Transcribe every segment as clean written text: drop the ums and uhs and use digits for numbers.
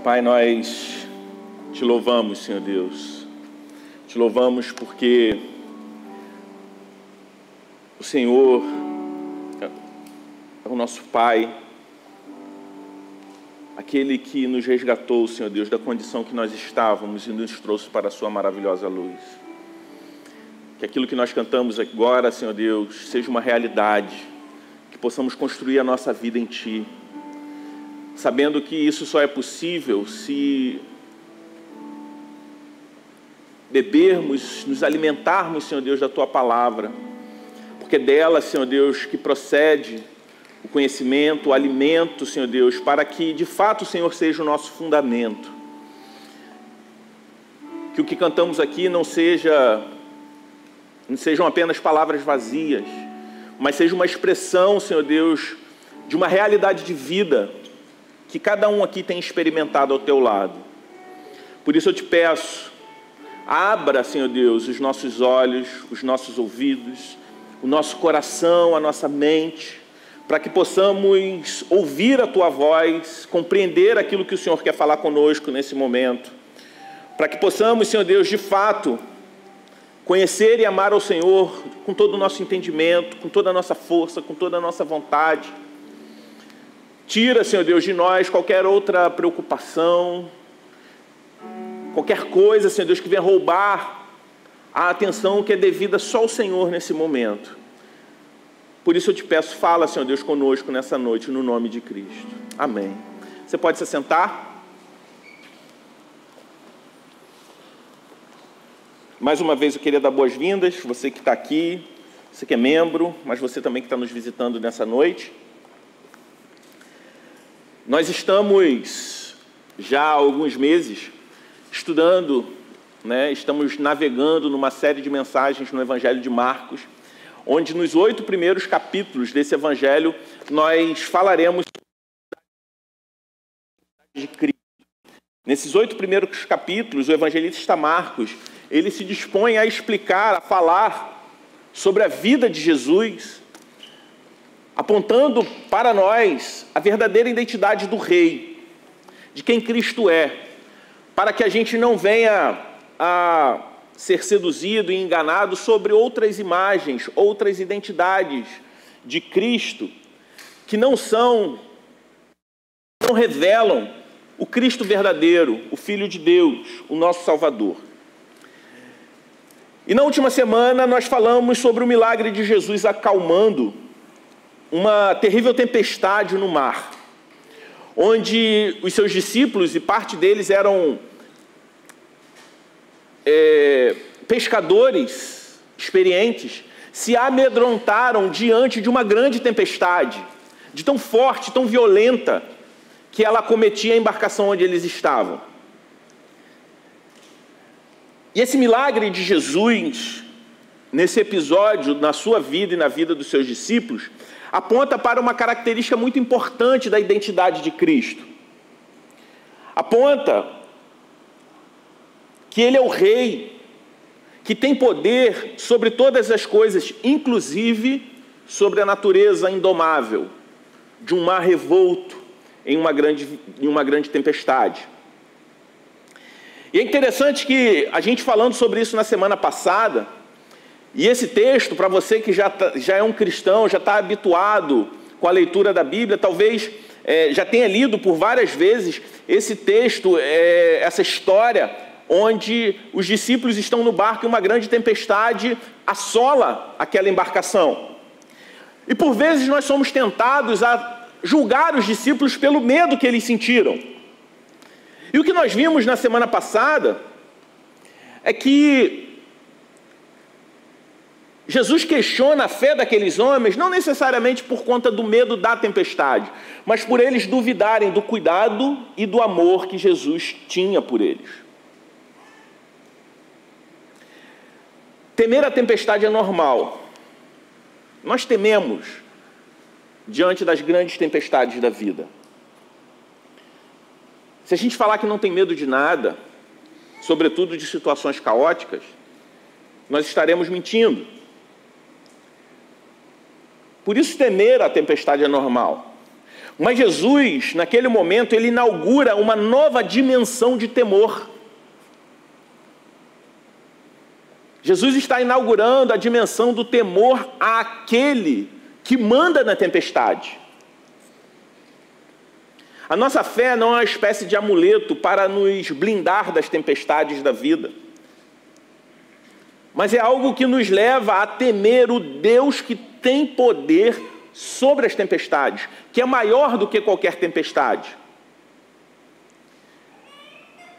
Pai, nós te louvamos, Senhor Deus. Te louvamos porque o Senhor é o nosso Pai, aquele que nos resgatou, Senhor Deus, da condição que nós estávamos e nos trouxe para a sua maravilhosa luz. Que aquilo que nós cantamos agora, Senhor Deus, seja uma realidade, que possamos construir a nossa vida em Ti, sabendo que isso só é possível se bebermos, nos alimentarmos, Senhor Deus, da Tua palavra, porque dela, Senhor Deus, que procede o conhecimento, o alimento, Senhor Deus, para que de fato o Senhor seja o nosso fundamento. Que o que cantamos aqui não sejam apenas palavras vazias, mas seja uma expressão, Senhor Deus, de uma realidade de vida que cada um aqui tem experimentado ao Teu lado. Por isso eu te peço, abra, Senhor Deus, os nossos olhos, os nossos ouvidos, o nosso coração, a nossa mente, para que possamos ouvir a Tua voz, compreender aquilo que o Senhor quer falar conosco nesse momento, para que possamos, Senhor Deus, de fato, conhecer e amar ao Senhor com todo o nosso entendimento, com toda a nossa força, com toda a nossa vontade. Tira, Senhor Deus, de nós qualquer outra preocupação, qualquer coisa, Senhor Deus, que venha roubar a atenção que é devida só ao Senhor nesse momento. Por isso eu te peço, fala, Senhor Deus, conosco nessa noite, no nome de Cristo. Amém. Você pode se assentar? Mais uma vez eu queria dar boas-vindas, você que está aqui, você que é membro, mas você também que está nos visitando nessa noite. Nós estamos já há alguns meses estudando, estamos navegando numa série de mensagens no Evangelho de Marcos, onde nos 8 primeiros capítulos desse Evangelho nós falaremos de Cristo. Nesses 8 primeiros capítulos, o evangelista Marcos, ele se dispõe a explicar, a falar sobre a vida de Jesus, apontando para nós a verdadeira identidade do Rei, de quem Cristo é, para que a gente não venha a ser seduzido e enganado sobre outras imagens, outras identidades de Cristo, que não revelam o Cristo verdadeiro, o Filho de Deus, o nosso Salvador. E na última semana nós falamos sobre o milagre de Jesus acalmando uma terrível tempestade no mar, onde os seus discípulos, e parte deles eram pescadores experientes, se amedrontaram diante de uma grande tempestade, de tão forte, tão violenta, que ela acometia a embarcação onde eles estavam. E esse milagre de Jesus, nesse episódio, na sua vida e na vida dos seus discípulos, aponta para uma característica muito importante da identidade de Cristo. Aponta que Ele é o Rei, que tem poder sobre todas as coisas, inclusive sobre a natureza indomável de um mar revolto em uma grande tempestade. E é interessante que a gente falando sobre isso na semana passada, e esse texto, para você que já é um cristão, já está habituado com a leitura da Bíblia, talvez já tenha lido por várias vezes esse texto, essa história, onde os discípulos estão no barco e uma grande tempestade assola aquela embarcação. E por vezes nós somos tentados a julgar os discípulos pelo medo que eles sentiram. E o que nós vimos na semana passada é que Jesus questiona a fé daqueles homens, não necessariamente por conta do medo da tempestade, mas por eles duvidarem do cuidado e do amor que Jesus tinha por eles. Temer a tempestade é normal. Nós tememos diante das grandes tempestades da vida. Se a gente falar que não tem medo de nada, sobretudo de situações caóticas, nós estaremos mentindo. Por isso temer a tempestade é normal. Mas Jesus, naquele momento, ele inaugura uma nova dimensão de temor. Jesus está inaugurando a dimensão do temor àquele que manda na tempestade. A nossa fé não é uma espécie de amuleto para nos blindar das tempestades da vida, mas é algo que nos leva a temer o Deus que tem poder sobre as tempestades, que é maior do que qualquer tempestade.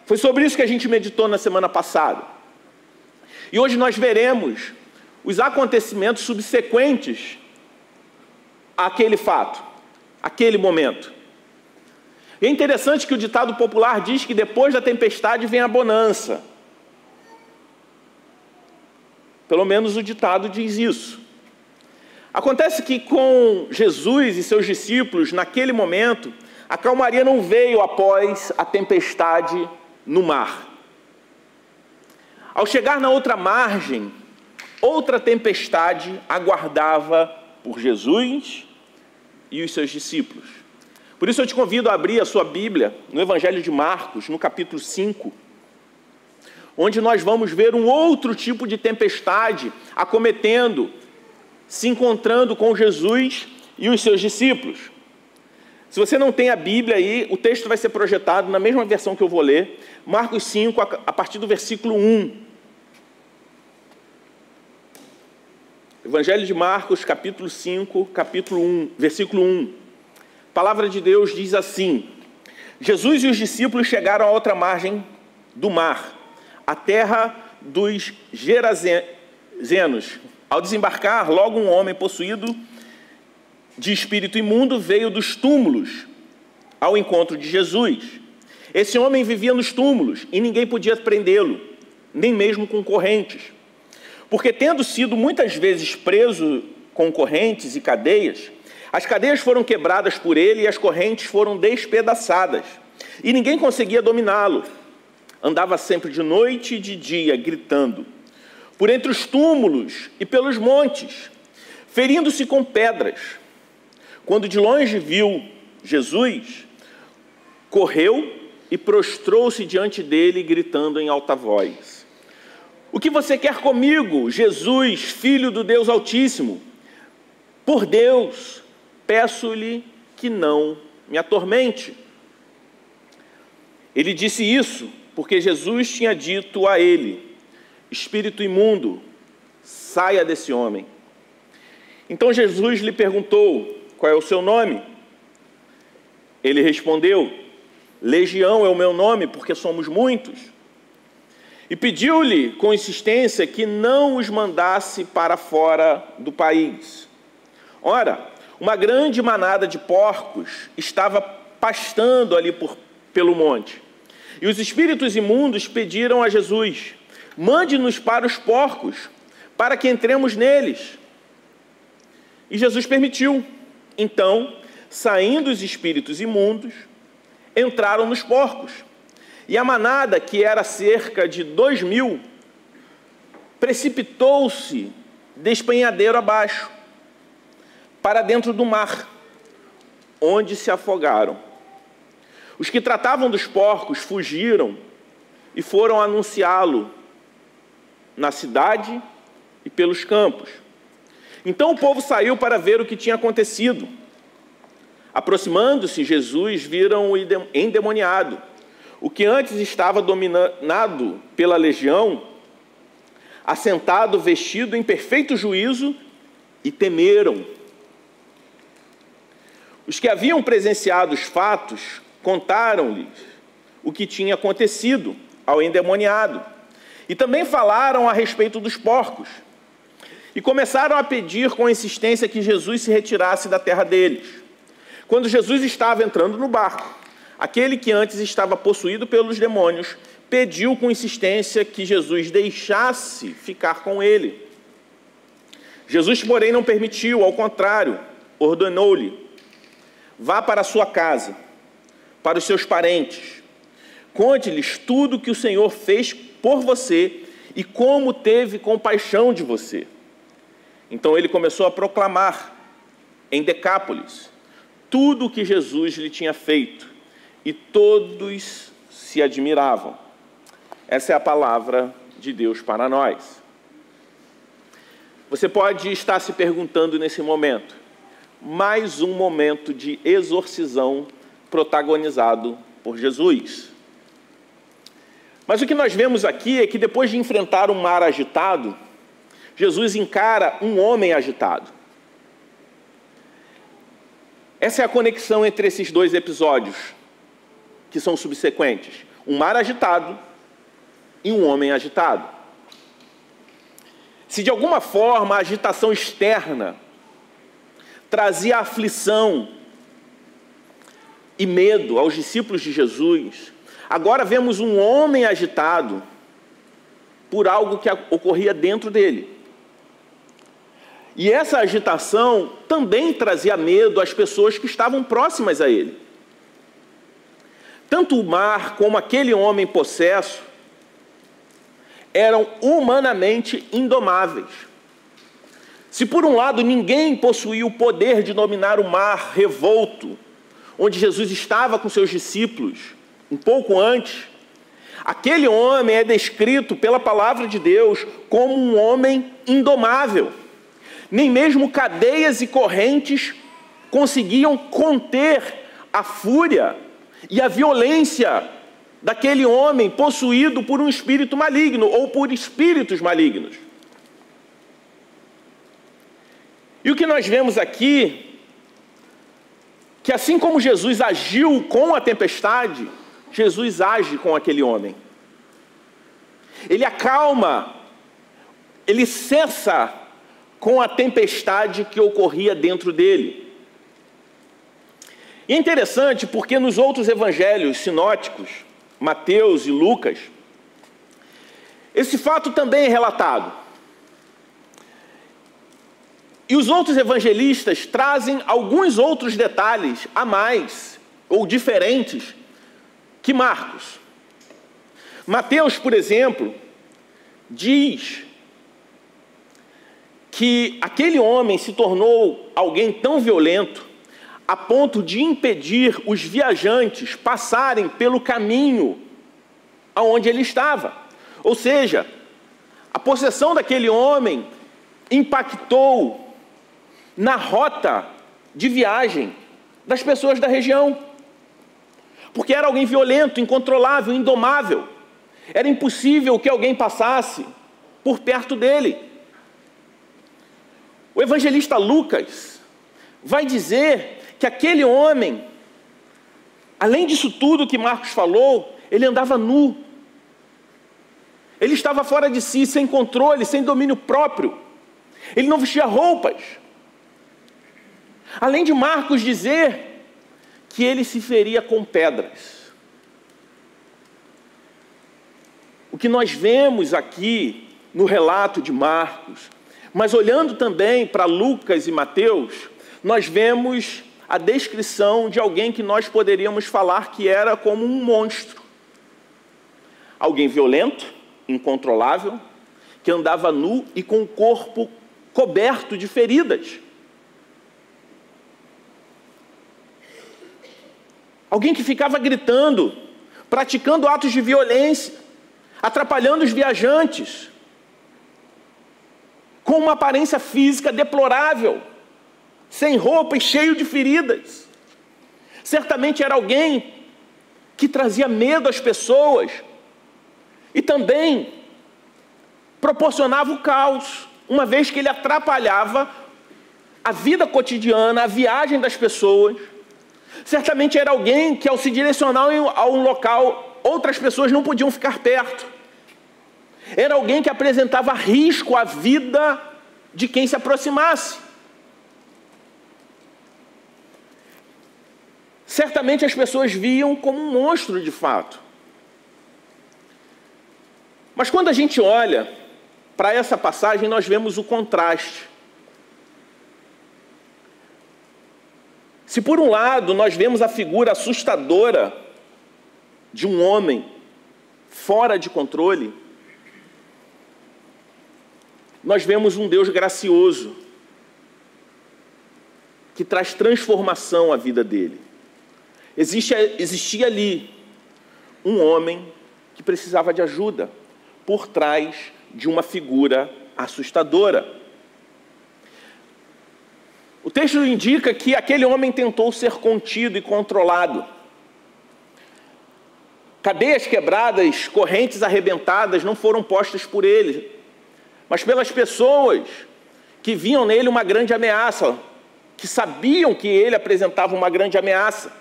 Foi sobre isso que a gente meditou na semana passada. E hoje nós veremos os acontecimentos subsequentes àquele fato, àquele momento. E é interessante que o ditado popular diz que depois da tempestade vem a bonança. Pelo menos o ditado diz isso. Acontece que com Jesus e seus discípulos, naquele momento, a calmaria não veio após a tempestade no mar. Ao chegar na outra margem, outra tempestade aguardava por Jesus e os seus discípulos. Por isso eu te convido a abrir a sua Bíblia no Evangelho de Marcos, no capítulo 5, onde nós vamos ver um outro tipo de tempestade acometendo, se encontrando com Jesus e os seus discípulos. Se você não tem a Bíblia aí, o texto vai ser projetado na mesma versão que eu vou ler, Marcos 5, a partir do versículo 1. Evangelho de Marcos, capítulo 5, capítulo 1, versículo 1. A palavra de Deus diz assim: Jesus e os discípulos chegaram à outra margem do mar, a terra dos Gerazenos. Ao desembarcar, logo um homem possuído de espírito imundo veio dos túmulos ao encontro de Jesus. Esse homem vivia nos túmulos e ninguém podia prendê-lo, nem mesmo com correntes. Porque, tendo sido muitas vezes preso com correntes e cadeias, as cadeias foram quebradas por ele e as correntes foram despedaçadas. E ninguém conseguia dominá-lo. Andava sempre de noite e de dia, gritando, por entre os túmulos e pelos montes, ferindo-se com pedras. Quando de longe viu Jesus, correu e prostrou-se diante dele, gritando em alta voz: O que você quer comigo, Jesus, Filho do Deus Altíssimo? Por Deus, peço-lhe que não me atormente. Ele disse isso porque Jesus tinha dito a ele: Espírito imundo, saia desse homem. Então Jesus lhe perguntou: qual é o seu nome? Ele respondeu: Legião é o meu nome, porque somos muitos. E pediu-lhe com insistência que não os mandasse para fora do país. Ora, uma grande manada de porcos estava pastando ali pelo monte. E os espíritos imundos pediram a Jesus: mande-nos para os porcos, para que entremos neles. E Jesus permitiu. Então, saindo os espíritos imundos, entraram nos porcos. E a manada, que era cerca de 2.000, precipitou-se despenhadeiro abaixo, para dentro do mar, onde se afogaram. Os que tratavam dos porcos fugiram e foram anunciá-lo na cidade e pelos campos. Então o povo saiu para ver o que tinha acontecido. Aproximando-se, Jesus viram o endemoniado, o que antes estava dominado pela legião, assentado, vestido em perfeito juízo, e temeram. Os que haviam presenciado os fatos contaram-lhes o que tinha acontecido ao endemoniado, e também falaram a respeito dos porcos, e começaram a pedir com insistência que Jesus se retirasse da terra deles. Quando Jesus estava entrando no barco, aquele que antes estava possuído pelos demônios pediu com insistência que Jesus deixasse ficar com ele. Jesus, porém, não permitiu, ao contrário, ordenou-lhe: vá para a sua casa, para os seus parentes, conte-lhes tudo o que o Senhor fez por você e como teve compaixão de você. Então ele começou a proclamar em Decápolis tudo o que Jesus lhe tinha feito, e todos se admiravam. Essa é a palavra de Deus para nós. Você pode estar se perguntando nesse momento, mais um momento de exorcisão protagonizado por Jesus. Mas o que nós vemos aqui é que depois de enfrentar um mar agitado, Jesus encara um homem agitado. Essa é a conexão entre esses dois episódios, que são subsequentes. Um mar agitado e um homem agitado. Se de alguma forma a agitação externa trazia aflição e medo aos discípulos de Jesus, agora vemos um homem agitado por algo que ocorria dentro dele. E essa agitação também trazia medo às pessoas que estavam próximas a ele. Tanto o mar como aquele homem possesso eram humanamente indomáveis. Se por um lado ninguém possuía o poder de dominar o mar revolto, onde Jesus estava com seus discípulos um pouco antes, aquele homem é descrito pela palavra de Deus como um homem indomável. Nem mesmo cadeias e correntes conseguiam conter a fúria e a violência daquele homem possuído por um espírito maligno ou por espíritos malignos. E o que nós vemos aqui, que assim como Jesus agiu com a tempestade, Jesus age com aquele homem. Ele acalma, ele cessa com a tempestade que ocorria dentro dele. E é interessante porque nos outros evangelhos sinóticos, Mateus e Lucas, esse fato também é relatado. E os outros evangelistas trazem alguns outros detalhes a mais, ou diferentes, que Marcos. Mateus, por exemplo, diz que aquele homem se tornou alguém tão violento a ponto de impedir os viajantes passarem pelo caminho aonde ele estava. Ou seja, a possessão daquele homem impactou na rota de viagem das pessoas da região. Porque era alguém violento, incontrolável, indomável. Era impossível que alguém passasse por perto dele. O evangelista Lucas vai dizer que aquele homem, além disso tudo que Marcos falou, ele andava nu. Ele estava fora de si, sem controle, sem domínio próprio. Ele não vestia roupas. Além de Marcos dizer que ele se feria com pedras. O que nós vemos aqui no relato de Marcos, mas olhando também para Lucas e Mateus, nós vemos a descrição de alguém que nós poderíamos falar que era como um monstro. Alguém violento, incontrolável, que andava nu e com o corpo coberto de feridas. Alguém que ficava gritando, praticando atos de violência, atrapalhando os viajantes, com uma aparência física deplorável, sem roupa e cheio de feridas. Certamente era alguém que trazia medo às pessoas e também proporcionava o caos, uma vez que ele atrapalhava a vida cotidiana, a viagem das pessoas. Certamente era alguém que, ao se direcionar a um local, outras pessoas não podiam ficar perto. Era alguém que apresentava risco à vida de quem se aproximasse. Certamente as pessoas viam como um monstro de fato. Mas quando a gente olha para essa passagem, nós vemos o contraste. Se por um lado nós vemos a figura assustadora de um homem fora de controle, nós vemos um Deus gracioso, que traz transformação à vida dele. Existia ali um homem que precisava de ajuda por trás de uma figura assustadora. O texto indica que aquele homem tentou ser contido e controlado. Cadeias quebradas, correntes arrebentadas não foram postas por ele, mas pelas pessoas que viam nele uma grande ameaça, que sabiam que ele apresentava uma grande ameaça,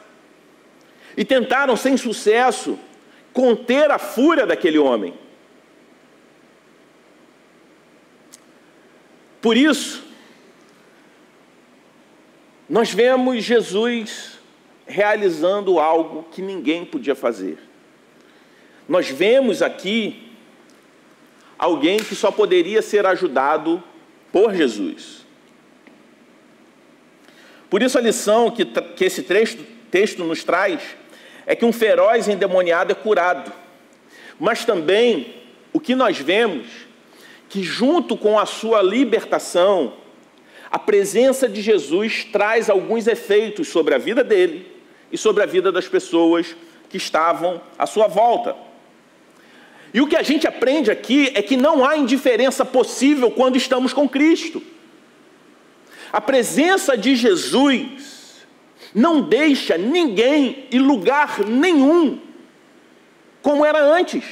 e tentaram, sem sucesso, conter a fúria daquele homem. Por isso, nós vemos Jesus realizando algo que ninguém podia fazer. Nós vemos aqui alguém que só poderia ser ajudado por Jesus. Por isso a lição que esse texto nos traz é que um feroz endemoniado é curado. Mas também o que nós vemos, que junto com a sua libertação, a presença de Jesus traz alguns efeitos sobre a vida dele e sobre a vida das pessoas que estavam à sua volta. E o que a gente aprende aqui é que não há indiferença possível quando estamos com Cristo. A presença de Jesus não deixa ninguém e lugar nenhum como era antes.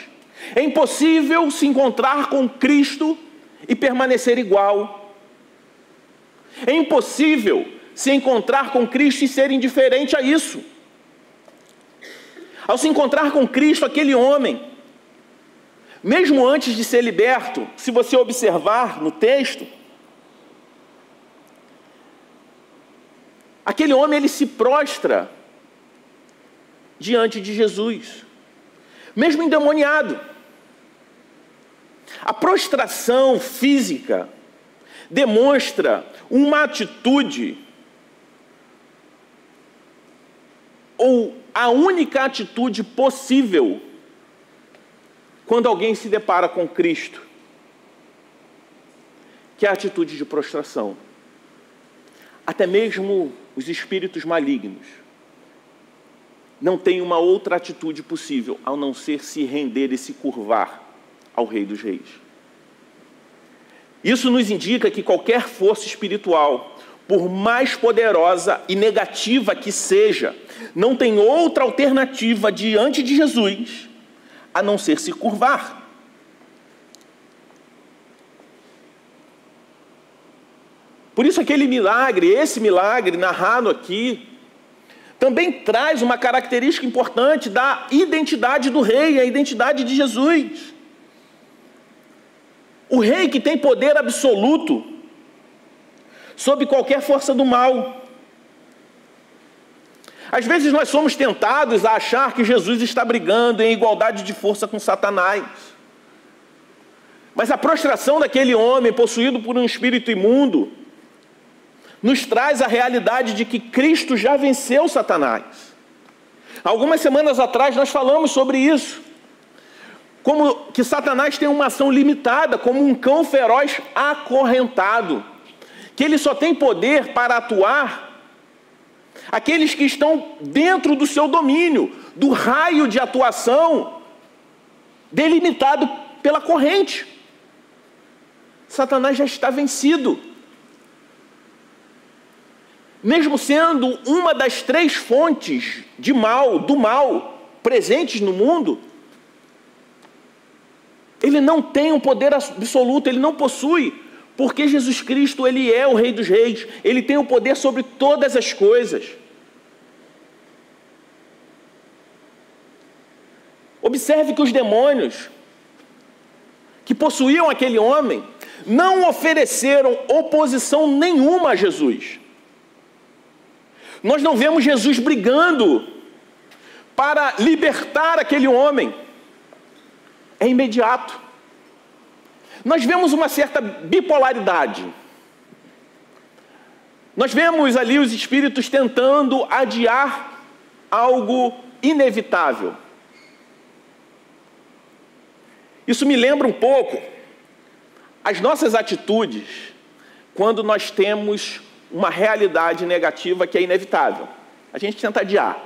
É impossível se encontrar com Cristo e permanecer igual. É impossível se encontrar com Cristo e ser indiferente a isso. Ao se encontrar com Cristo, aquele homem, mesmo antes de ser liberto, se você observar no texto, aquele homem, ele se prostra diante de Jesus, mesmo endemoniado. A prostração física demonstra uma atitude, ou a única atitude possível quando alguém se depara com Cristo, que é a atitude de prostração. Até mesmo os espíritos malignos não têm uma outra atitude possível, ao não ser se render e se curvar ao Rei dos Reis. Isso nos indica que qualquer força espiritual, por mais poderosa e negativa que seja, não tem outra alternativa diante de Jesus, a não ser se curvar. Por isso esse milagre narrado aqui, também traz uma característica importante da identidade do rei, a identidade de Jesus. O rei que tem poder absoluto sobre qualquer força do mal. Às vezes nós somos tentados a achar que Jesus está brigando em igualdade de força com Satanás. Mas a prostração daquele homem possuído por um espírito imundo nos traz a realidade de que Cristo já venceu Satanás. Algumas semanas atrás nós falamos sobre isso. Como que Satanás tem uma ação limitada, como um cão feroz acorrentado. Que ele só tem poder para atuar aqueles que estão dentro do seu domínio, do raio de atuação delimitado pela corrente. Satanás já está vencido. Mesmo sendo uma das 3 fontes do mal presentes no mundo, ele não tem um poder absoluto, ele não possui, porque Jesus Cristo, ele é o Rei dos Reis, ele tem o poder sobre todas as coisas. Observe que os demônios que possuíam aquele homem não ofereceram oposição nenhuma a Jesus. Nós não vemos Jesus brigando para libertar aquele homem. É imediato. Nós vemos uma certa bipolaridade. Nós vemos ali os espíritos tentando adiar algo inevitável. Isso me lembra um pouco as nossas atitudes quando nós temos uma realidade negativa que é inevitável. A gente tenta adiar.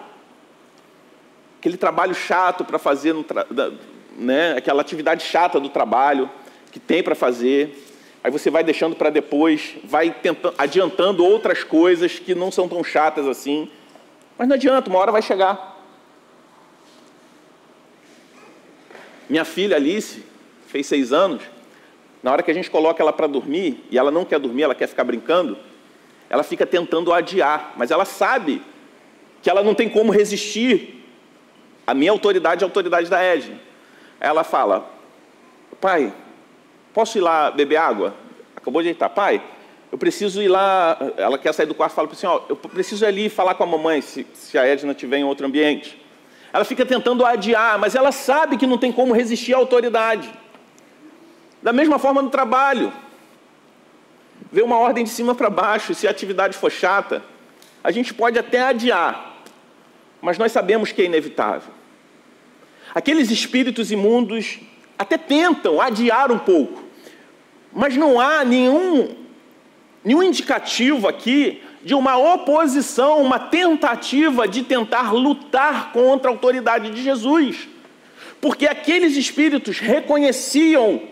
Aquele trabalho chato para fazer, né? Aquela atividade chata do trabalho que tem para fazer. Aí você vai deixando para depois, vai adiantando outras coisas que não são tão chatas assim. Mas não adianta, uma hora vai chegar. Minha filha Alice fez 6 anos. Na hora que a gente coloca ela para dormir, e ela não quer dormir, ela quer ficar brincando, ela fica tentando adiar, mas ela sabe que ela não tem como resistir à minha autoridade e à autoridade da Edna. Ela fala: pai, posso ir lá beber água? Acabou de deitar. Pai, eu preciso ir lá. Ela quer sair do quarto e fala assim: ó, eu preciso ir ali falar com a mamãe, se a Edna estiver em outro ambiente. Ela fica tentando adiar, mas ela sabe que não tem como resistir à autoridade. Da mesma forma no trabalho. Vê uma ordem de cima para baixo, se a atividade for chata, a gente pode até adiar, mas nós sabemos que é inevitável. Aqueles espíritos imundos até tentam adiar um pouco, mas não há nenhum indicativo aqui de uma oposição, uma tentativa de tentar lutar contra a autoridade de Jesus. Porque aqueles espíritos reconheciam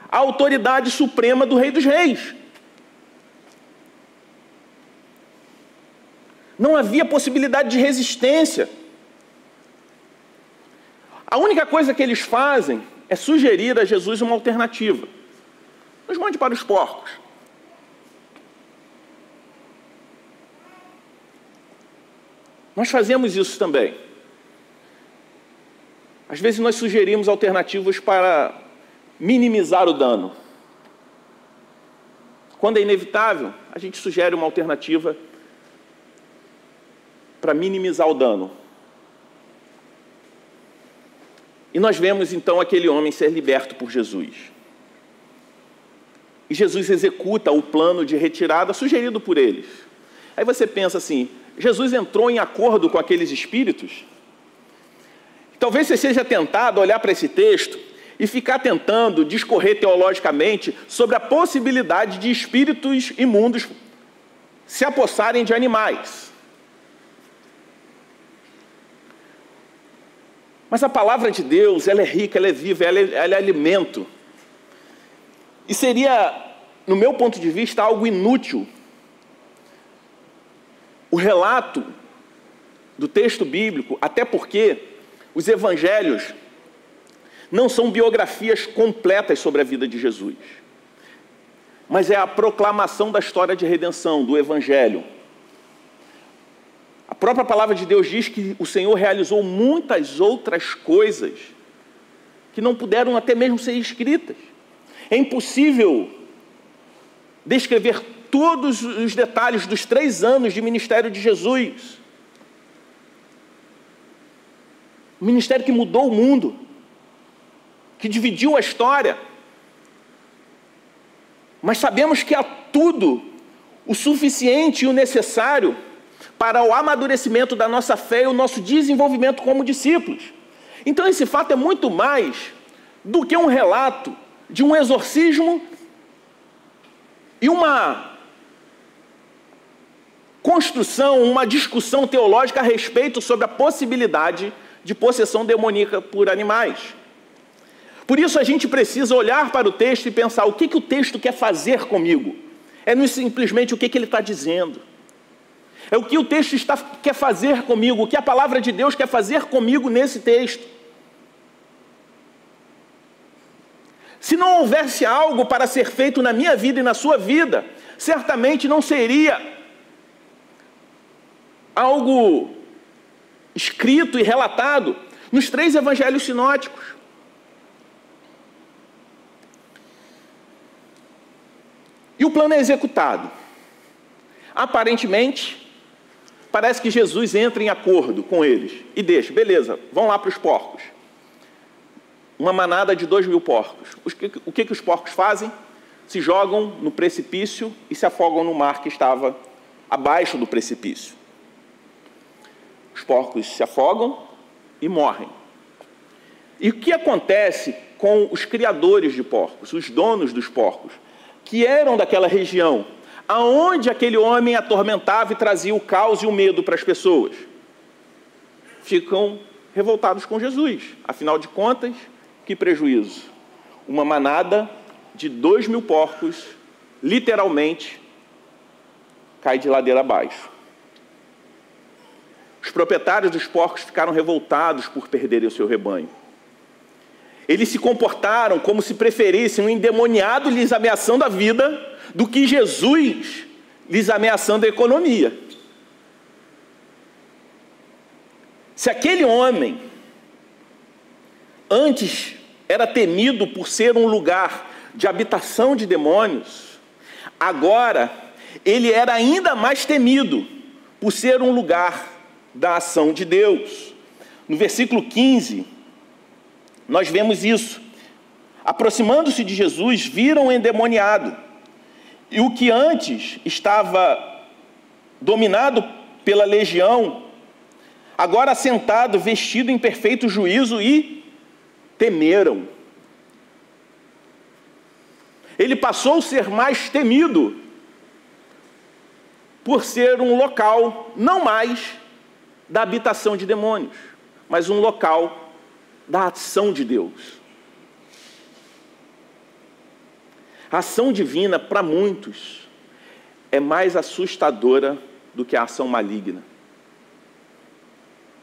a autoridade suprema do Rei dos Reis. Não havia possibilidade de resistência. A única coisa que eles fazem é sugerir a Jesus uma alternativa. Nos mande para os porcos. Nós fazemos isso também. Às vezes nós sugerimos alternativas para minimizar o dano. Quando é inevitável, a gente sugere uma alternativa para minimizar o dano. E nós vemos então aquele homem ser liberto por Jesus. E Jesus executa o plano de retirada sugerido por eles. Aí você pensa assim: Jesus entrou em acordo com aqueles espíritos? Talvez você seja tentado a olhar para esse texto e ficar tentando discorrer teologicamente sobre a possibilidade de espíritos imundos se apossarem de animais. Mas a palavra de Deus, ela é rica, ela é viva, ela é alimento. E seria, no meu ponto de vista, algo inútil o relato do texto bíblico, até porque os evangelhos não são biografias completas sobre a vida de Jesus, mas é a proclamação da história de redenção, do evangelho. A própria palavra de Deus diz que o Senhor realizou muitas outras coisas que não puderam até mesmo ser escritas. É impossível descrever todos os detalhes dos 3 anos de ministério de Jesus. Um ministério que mudou o mundo, que dividiu a história. Mas sabemos que há tudo o suficiente e o necessário para o amadurecimento da nossa fé e o nosso desenvolvimento como discípulos. Então esse fato é muito mais do que um relato de um exorcismo e uma construção, uma discussão teológica a respeito sobre a possibilidade de possessão demoníaca por animais. Por isso a gente precisa olhar para o texto e pensar: o que o texto quer fazer comigo? É não simplesmente o que ele está dizendo. É o que o texto quer fazer comigo, o que a palavra de Deus quer fazer comigo nesse texto. Se não houvesse algo para ser feito na minha vida e na sua vida, certamente não seria algo escrito e relatado nos 3 evangelhos sinóticos. E o plano é executado. Aparentemente, parece que Jesus entra em acordo com eles e deixa: beleza, vão lá para os porcos. Uma manada de 2.000 porcos. O que os porcos fazem? Se jogam no precipício e se afogam no mar que estava abaixo do precipício. Os porcos se afogam e morrem. E o que acontece com os criadores de porcos, os donos dos porcos, que eram daquela região? aonde aquele homem atormentava e trazia o caos e o medo para as pessoas. Ficam revoltados com Jesus. Afinal de contas, que prejuízo? Uma manada de 2.000 porcos, literalmente, cai de ladeira abaixo. Os proprietários dos porcos ficaram revoltados por perderem o seu rebanho. Eles se comportaram como se preferissem um endemoniado lhes ameaçando a vida do que Jesus lhes ameaçando a economia. Se aquele homem antes era temido por ser um lugar de habitação de demônios, agora ele era ainda mais temido por ser um lugar da ação de Deus. No versículo 15, nós vemos isso. Aproximando-se de Jesus, viram o endemoniado. E o que antes estava dominado pela legião, agora sentado, vestido em perfeito juízo, e temeram. Ele passou a ser mais temido por ser um local, não mais da habitação de demônios, mas um local da ação de Deus. A ação divina, para muitos, é mais assustadora do que a ação maligna.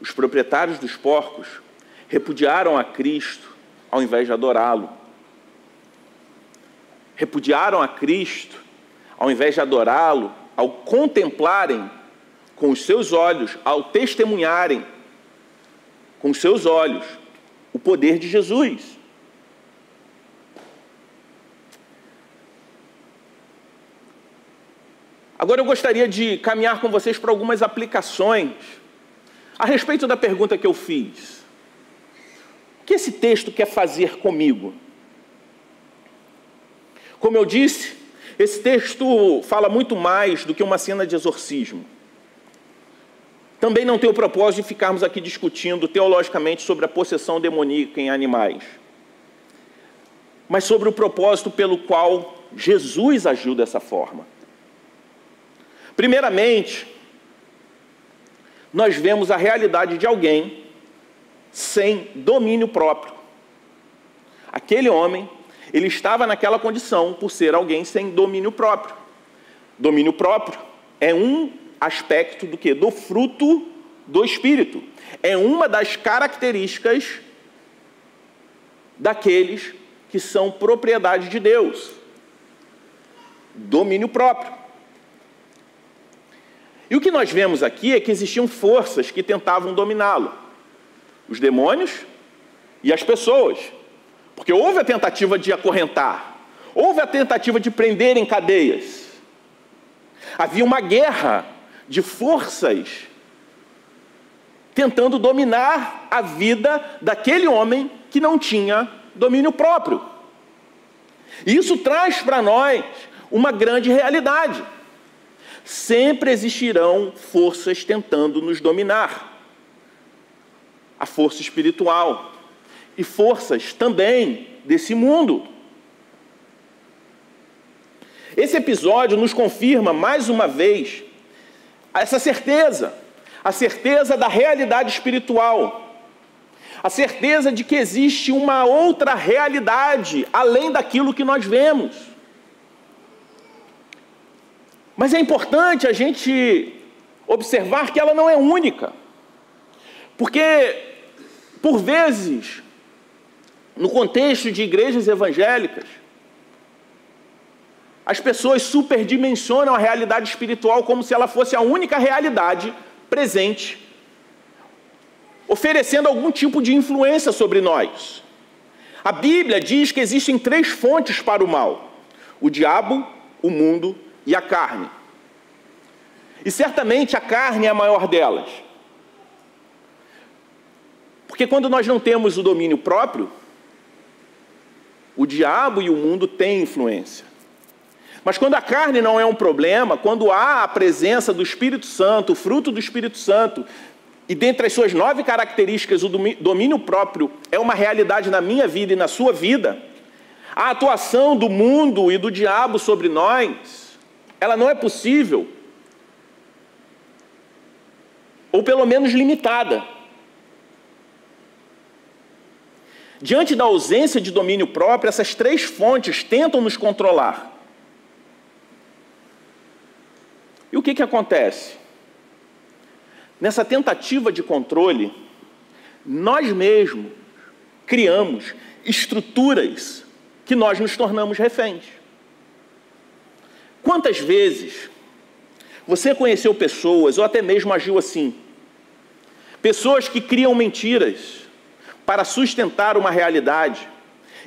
Os proprietários dos porcos repudiaram a Cristo ao invés de adorá-lo. Repudiaram a Cristo ao invés de adorá-lo, ao contemplarem com os seus olhos, ao testemunharem com os seus olhos o poder de Jesus. Agora eu gostaria de caminhar com vocês para algumas aplicações a respeito da pergunta que eu fiz. O que esse texto quer fazer comigo? Como eu disse, esse texto fala muito mais do que uma cena de exorcismo. Também não tem o propósito de ficarmos aqui discutindo teologicamente sobre a possessão demoníaca em animais, mas sobre o propósito pelo qual Jesus agiu dessa forma. Primeiramente, nós vemos a realidade de alguém sem domínio próprio. Aquele homem, ele estava naquela condição por ser alguém sem domínio próprio. Domínio próprio é um aspecto do quê? Do fruto do Espírito. É uma das características daqueles que são propriedade de Deus. Domínio próprio. E o que nós vemos aqui é que existiam forças que tentavam dominá-lo. Os demônios e as pessoas. Porque houve a tentativa de acorrentar. Houve a tentativa de prender em cadeias. Havia uma guerra de forças tentando dominar a vida daquele homem que não tinha domínio próprio. E isso traz para nós uma grande realidade. Sempre existirão forças tentando nos dominar. A força espiritual e forças também desse mundo. Esse episódio nos confirma mais uma vez essa certeza, a certeza da realidade espiritual, a certeza de que existe uma outra realidade além daquilo que nós vemos. Mas é importante a gente observar que ela não é única. Porque, por vezes, no contexto de igrejas evangélicas, as pessoas superdimensionam a realidade espiritual como se ela fosse a única realidade presente, oferecendo algum tipo de influência sobre nós. A Bíblia diz que existem 3 fontes para o mal: o diabo, o mundo e a carne. E certamente a carne é a maior delas. Porque quando nós não temos o domínio próprio, o diabo e o mundo têm influência. Mas quando a carne não é um problema, quando há a presença do Espírito Santo, o fruto do Espírito Santo, e dentre as suas 9 características, o domínio próprio é uma realidade na minha vida e na sua vida, a atuação do mundo e do diabo sobre nós ela não é possível, ou pelo menos limitada. Diante da ausência de domínio próprio, essas três fontes tentam nos controlar. E o que acontece? Nessa tentativa de controle, nós mesmos criamos estruturas que nós nos tornamos reféns. Quantas vezes você conheceu pessoas, ou até mesmo agiu assim? Pessoas que criam mentiras para sustentar uma realidade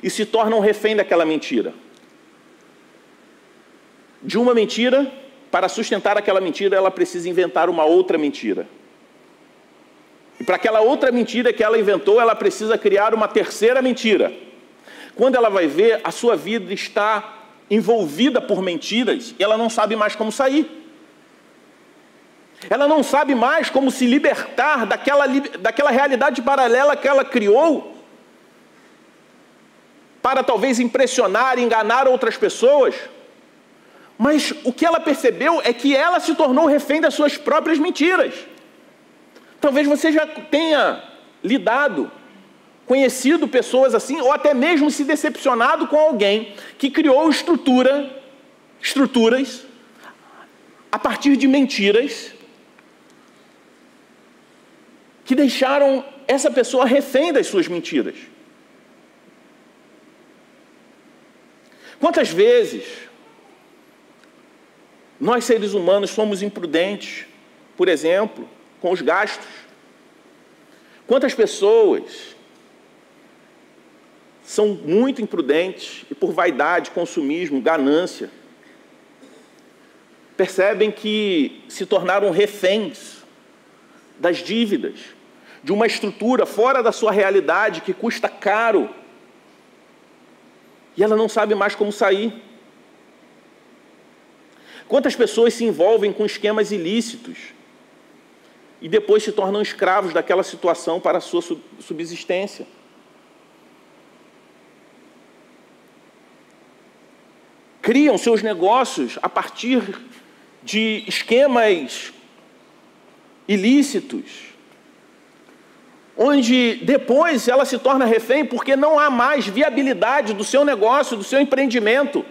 e se tornam refém daquela mentira. De uma mentira, para sustentar aquela mentira, ela precisa inventar uma outra mentira. E para aquela outra mentira que ela inventou, ela precisa criar uma terceira mentira. Quando ela vai ver, a sua vida está envolvida por mentiras e ela não sabe mais como sair. Ela não sabe mais como se libertar daquela realidade paralela que ela criou para talvez impressionar, enganar outras pessoas. Mas o que ela percebeu é que ela se tornou refém das suas próprias mentiras. Talvez você já tenha lidado, conhecido pessoas assim, ou até mesmo se decepcionado com alguém que criou estruturas a partir de mentiras que deixaram essa pessoa refém das suas mentiras. Quantas vezes nós, seres humanos, somos imprudentes, por exemplo, com os gastos? Quantas pessoas são muito imprudentes e por vaidade, consumismo, ganância, percebem que se tornaram reféns das dívidas, de uma estrutura fora da sua realidade que custa caro e ela não sabe mais como sair. Quantas pessoas se envolvem com esquemas ilícitos e depois se tornam escravos daquela situação para a sua subsistência? Criam seus negócios a partir de esquemas ilícitos, onde depois ela se torna refém porque não há mais viabilidade do seu negócio, do seu empreendimento,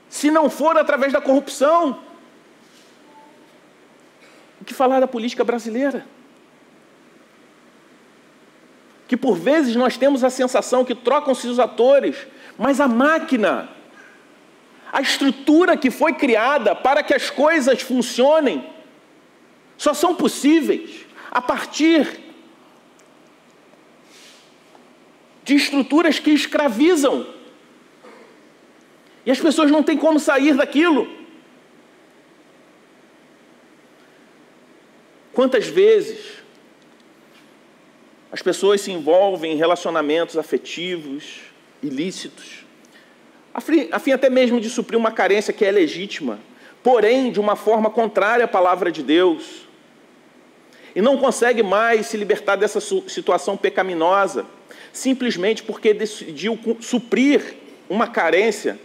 se não for através da corrupção. O que falar da política brasileira? Que por vezes nós temos a sensação que trocam-se os atores, mas a máquina, a estrutura que foi criada para que as coisas funcionem, só são possíveis a partir de estruturas que escravizam. E as pessoas não têm como sair daquilo. Quantas vezes as pessoas se envolvem em relacionamentos afetivos, ilícitos, a fim até mesmo de suprir uma carência que é legítima, porém de uma forma contrária à palavra de Deus, e não consegue mais se libertar dessa situação pecaminosa, simplesmente porque decidiu suprir uma carência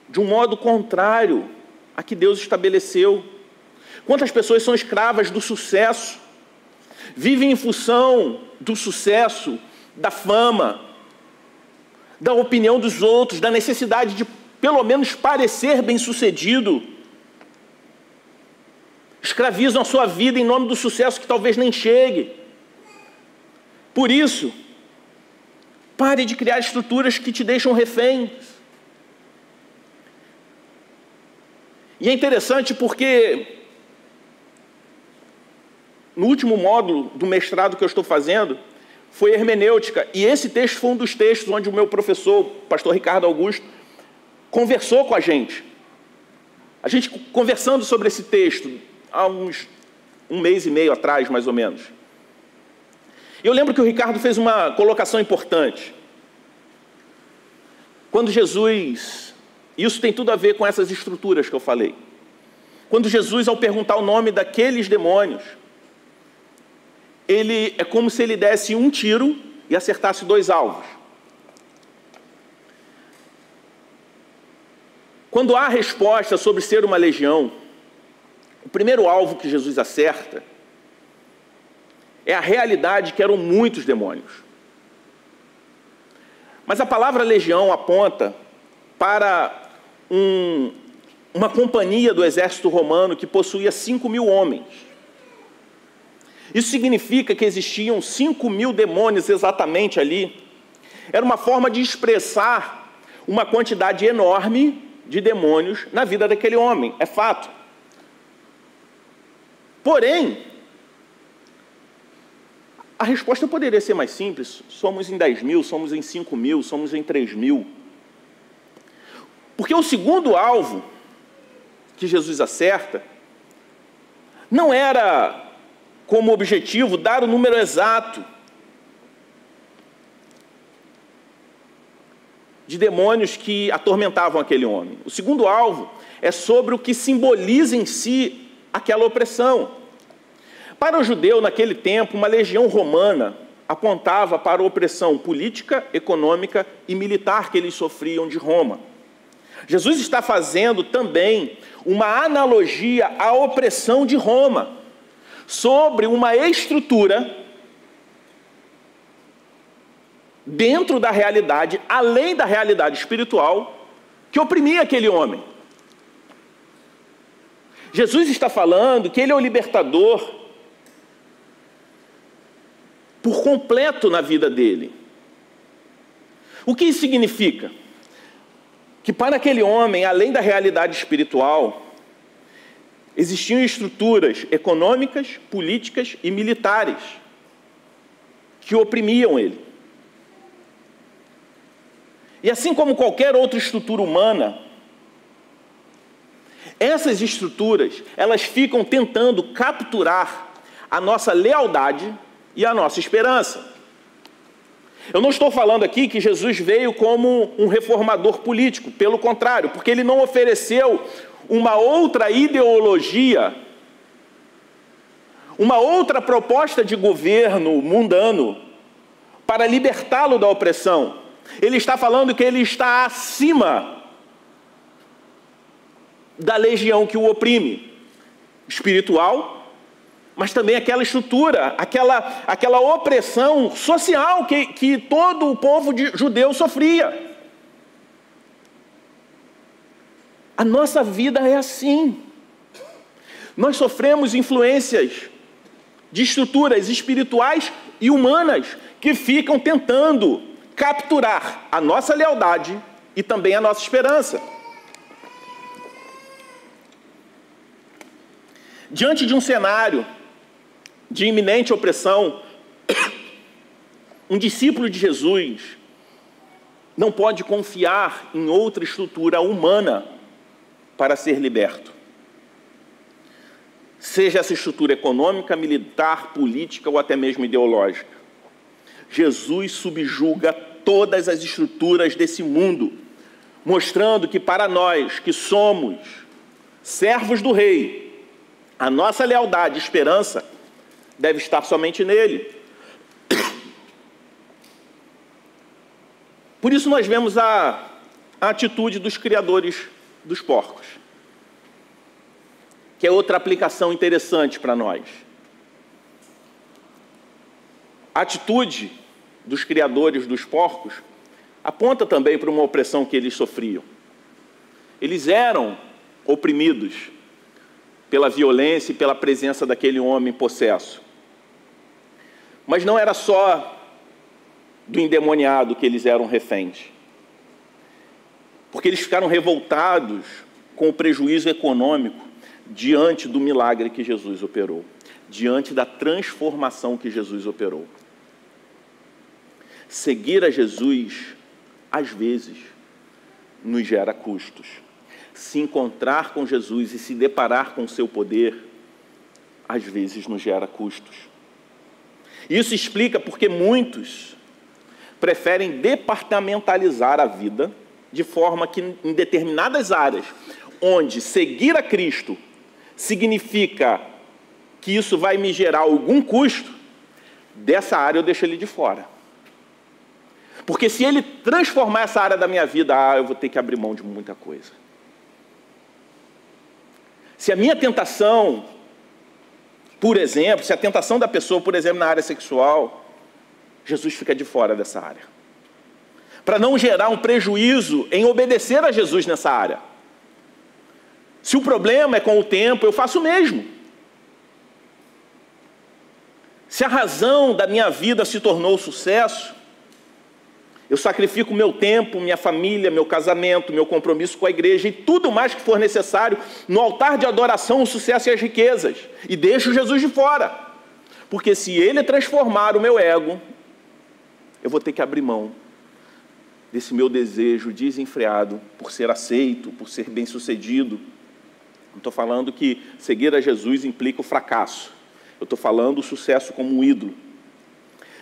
de um modo contrário a que Deus estabeleceu. Quantas pessoas são escravas do sucesso, vivem em função do sucesso, da fama, da opinião dos outros, da necessidade de pelo menos parecer bem-sucedido, escravizam a sua vida em nome do sucesso que talvez nem chegue. Por isso, pare de criar estruturas que te deixam reféns. E é interessante porque no último módulo do mestrado que eu estou fazendo foi hermenêutica, e esse texto foi um dos textos onde o meu professor, pastor Ricardo Augusto, conversou com a gente. A gente conversando sobre esse texto há uns 1 mês e meio atrás, mais ou menos. Eu lembro que o Ricardo fez uma colocação importante. Quando Jesus... Isso tem tudo a ver com essas estruturas que eu falei. Quando Jesus, ao perguntar o nome daqueles demônios, ele é como se ele desse um tiro e acertasse 2 alvos. Quando há resposta sobre ser uma legião, o primeiro alvo que Jesus acerta é a realidade que eram muitos demônios. Mas a palavra legião aponta para uma companhia do exército romano que possuía 5.000 homens. Isso significa que existiam 5.000 demônios exatamente ali. Era uma forma de expressar uma quantidade enorme de demônios na vida daquele homem, é fato. Porém, a resposta poderia ser mais simples. Somos em 10.000, somos em 5.000, somos em 3.000. Porque o segundo alvo que Jesus acerta não era como objetivo dar o número exato de demônios que atormentavam aquele homem. O segundo alvo é sobre o que simboliza em si aquela opressão. Para o judeu, naquele tempo, uma legião romana apontava para a opressão política, econômica e militar que eles sofriam de Roma. Jesus está fazendo também uma analogia à opressão de Roma, sobre uma estrutura dentro da realidade, além da realidade espiritual, que oprimia aquele homem. Jesus está falando que ele é o libertador por completo na vida dele. O que isso significa? Que para aquele homem, além da realidade espiritual, existiam estruturas econômicas, políticas e militares que oprimiam ele. E assim como qualquer outra estrutura humana, essas estruturas, elas ficam tentando capturar a nossa lealdade e a nossa esperança. Eu não estou falando aqui que Jesus veio como um reformador político, pelo contrário, porque ele não ofereceu uma outra ideologia, uma outra proposta de governo mundano para libertá-lo da opressão. Ele está falando que ele está acima da legião que o oprime, espiritual, mas também aquela estrutura, aquela opressão social que todo o povo judeu sofria. A nossa vida é assim. Nós sofremos influências de estruturas espirituais e humanas que ficam tentando capturar a nossa lealdade e também a nossa esperança. Diante de um cenário de iminente opressão, um discípulo de Jesus não pode confiar em outra estrutura humana para ser liberto. Seja essa estrutura econômica, militar, política ou até mesmo ideológica. Jesus subjuga todas as estruturas desse mundo, mostrando que para nós que somos servos do Rei, a nossa lealdade e esperança deve estar somente nele. Por isso nós vemos a atitude dos criadores dos porcos, que é outra aplicação interessante para nós. A atitude dos criadores dos porcos aponta também para uma opressão que eles sofriam. Eles eram oprimidos pela violência e pela presença daquele homem possesso. Mas não era só do endemoniado que eles eram reféns. Porque eles ficaram revoltados com o prejuízo econômico diante do milagre que Jesus operou, diante da transformação que Jesus operou. Seguir a Jesus, às vezes, nos gera custos. Se encontrar com Jesus e se deparar com o seu poder, às vezes nos gera custos. Isso explica porque muitos preferem departamentalizar a vida, de forma que em determinadas áreas, onde seguir a Cristo significa que isso vai me gerar algum custo, dessa área eu deixo ele de fora. Porque se ele transformar essa área da minha vida, eu vou ter que abrir mão de muita coisa. Se a minha tentação, por exemplo, se a tentação da pessoa, por exemplo, na área sexual, Jesus fica de fora dessa área. Para não gerar um prejuízo em obedecer a Jesus nessa área. Se o problema é com o tempo, eu faço o mesmo. Se a razão da minha vida se tornou sucesso, eu sacrifico meu tempo, minha família, meu casamento, meu compromisso com a igreja e tudo mais que for necessário no altar de adoração, o sucesso e as riquezas. E deixo Jesus de fora. Porque se ele transformar o meu ego, eu vou ter que abrir mão desse meu desejo desenfreado por ser aceito, por ser bem-sucedido. Não estou falando que seguir a Jesus implica o fracasso. Eu estou falando o sucesso como um ídolo.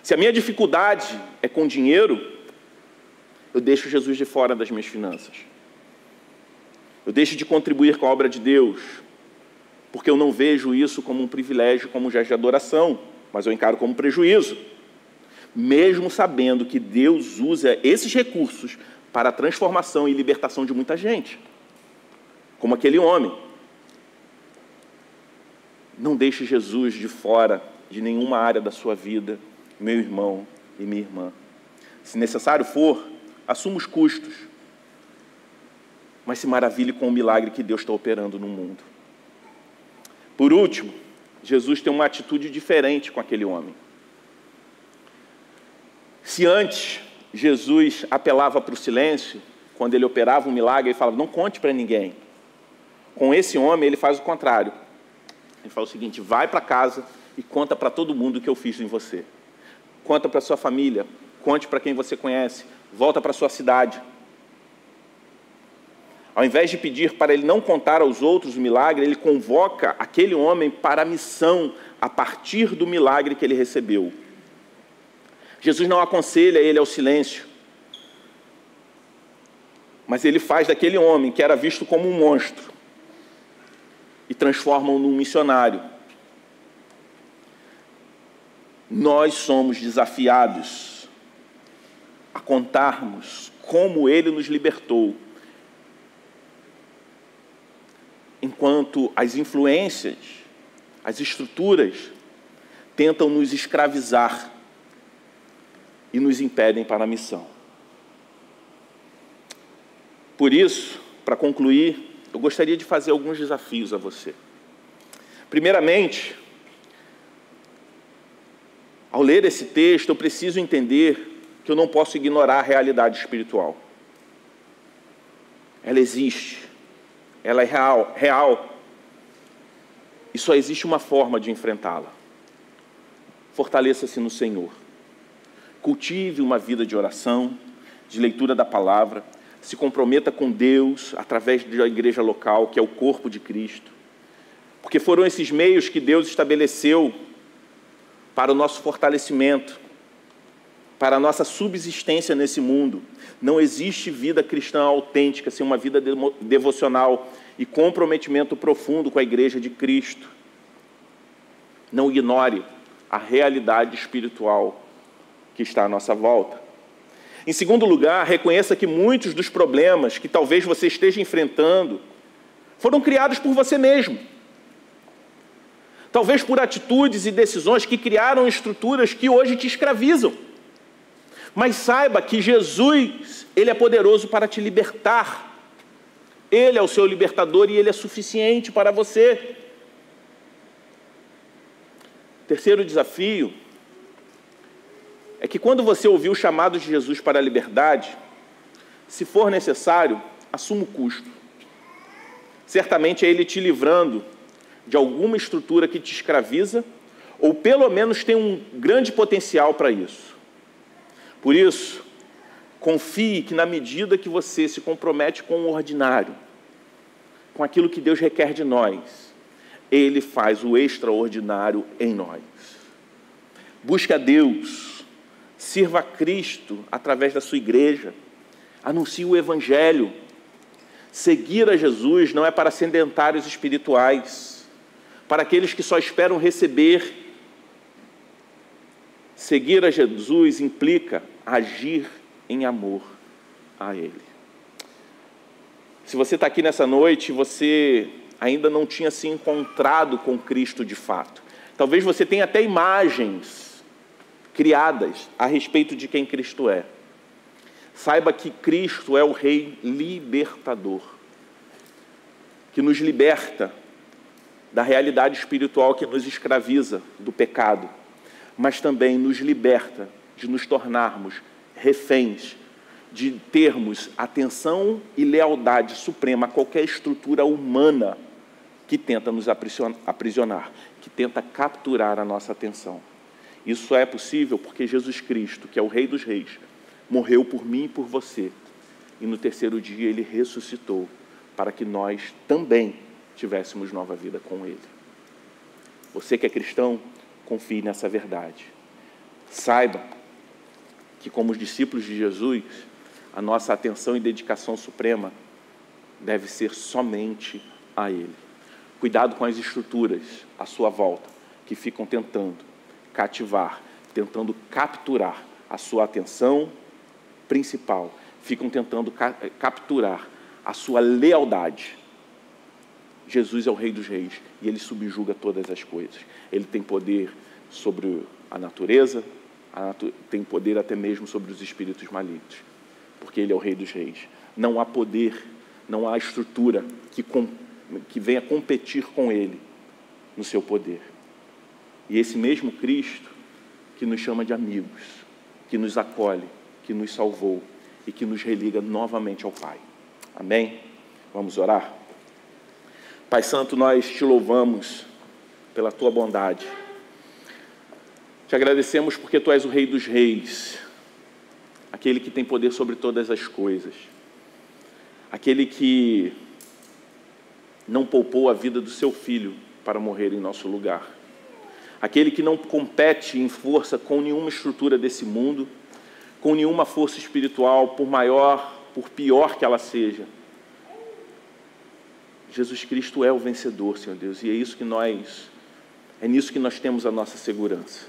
Se a minha dificuldade é com dinheiro, eu deixo Jesus de fora das minhas finanças. Eu deixo de contribuir com a obra de Deus, porque eu não vejo isso como um privilégio, como um gesto de adoração, mas eu encaro como prejuízo. Mesmo sabendo que Deus usa esses recursos para a transformação e libertação de muita gente. Como aquele homem. Não deixe Jesus de fora de nenhuma área da sua vida, meu irmão e minha irmã. Se necessário for, assuma os custos, mas se maravilhe com o milagre que Deus está operando no mundo. Por último, Jesus tem uma atitude diferente com aquele homem. Se antes Jesus apelava para o silêncio, quando ele operava um milagre, ele falava, não conte para ninguém. Com esse homem, ele faz o contrário. Ele fala o seguinte, vai para casa e conta para todo mundo o que eu fiz em você. Conta para sua família, conte para quem você conhece, volta para sua cidade. Ao invés de pedir para ele não contar aos outros o milagre, ele convoca aquele homem para a missão a partir do milagre que ele recebeu. Jesus não aconselha ele ao silêncio, mas ele faz daquele homem, que era visto como um monstro, e transforma-o num missionário. Nós somos desafiados a contarmos como ele nos libertou, enquanto as influências, as estruturas, tentam nos escravizar e nos impedem para a missão. Por isso, para concluir, eu gostaria de fazer alguns desafios a você. Primeiramente, ao ler esse texto, eu preciso entender que eu não posso ignorar a realidade espiritual. Ela existe, ela é real, e só existe uma forma de enfrentá-la. Fortaleça-se no Senhor. Cultive uma vida de oração, de leitura da palavra, se comprometa com Deus através da igreja local, que é o corpo de Cristo. Porque foram esses meios que Deus estabeleceu para o nosso fortalecimento, para a nossa subsistência nesse mundo. Não existe vida cristã autêntica sem uma vida devocional e comprometimento profundo com a igreja de Cristo. Não ignore a realidade espiritual que está à nossa volta. Em segundo lugar, reconheça que muitos dos problemas que talvez você esteja enfrentando foram criados por você mesmo. Talvez por atitudes e decisões que criaram estruturas que hoje te escravizam. Mas saiba que Jesus, Ele é poderoso para te libertar. Ele é o seu libertador e Ele é suficiente para você. Terceiro desafio é que quando você ouvir o chamado de Jesus para a liberdade, se for necessário, assuma o custo. Certamente é Ele te livrando de alguma estrutura que te escraviza, ou pelo menos tem um grande potencial para isso. Por isso, confie que na medida que você se compromete com o ordinário, com aquilo que Deus requer de nós, Ele faz o extraordinário em nós. Busque a Deus, sirva a Cristo através da sua igreja, anuncie o Evangelho. Seguir a Jesus não é para sedentários espirituais, para aqueles que só esperam receber. Seguir a Jesus implica agir em amor a Ele. Se você está aqui nessa noite, você ainda não tinha se encontrado com Cristo de fato. Talvez você tenha até imagens criadas a respeito de quem Cristo é. Saiba que Cristo é o Rei libertador, que nos liberta da realidade espiritual que nos escraviza do pecado, mas também nos liberta de nos tornarmos reféns, de termos atenção e lealdade suprema a qualquer estrutura humana que tenta nos aprisionar, que tenta capturar a nossa atenção. Isso é possível porque Jesus Cristo, que é o Rei dos Reis, morreu por mim e por você, e no terceiro dia Ele ressuscitou, para que nós também tivéssemos nova vida com Ele. Você que é cristão, confie nessa verdade. Saiba que, como os discípulos de Jesus, a nossa atenção e dedicação suprema deve ser somente a Ele. Cuidado com as estruturas à sua volta, que ficam tentando cativar, tentando capturar a sua atenção principal, ficam tentando capturar a sua lealdade. Jesus é o Rei dos Reis e Ele subjuga todas as coisas. Ele tem poder sobre a natureza, tem poder até mesmo sobre os espíritos malignos, porque Ele é o Rei dos Reis. Não há poder, não há estrutura que venha competir com Ele no seu poder. E esse mesmo Cristo que nos chama de amigos, que nos acolhe, que nos salvou e que nos religa novamente ao Pai. Amém? Vamos orar? Pai Santo, nós te louvamos pela tua bondade. Te agradecemos porque tu és o Rei dos Reis, aquele que tem poder sobre todas as coisas, aquele que não poupou a vida do seu Filho para morrer em nosso lugar, aquele que não compete em força com nenhuma estrutura desse mundo, com nenhuma força espiritual, por maior, por pior que ela seja. Jesus Cristo é o vencedor, Senhor Deus, e é nisso que nós temos a nossa segurança.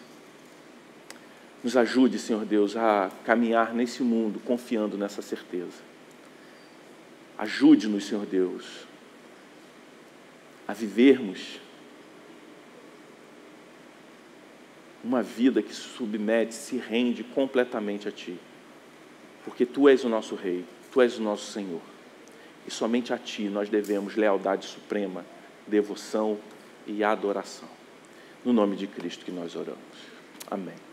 Nos ajude, Senhor Deus, a caminhar nesse mundo confiando nessa certeza. Ajude-nos, Senhor Deus, a vivermos uma vida que se submete, se rende completamente a Ti. Porque Tu és o nosso Rei, Tu és o nosso Senhor. E somente a Ti nós devemos lealdade suprema, devoção e adoração. No nome de Cristo que nós oramos. Amém.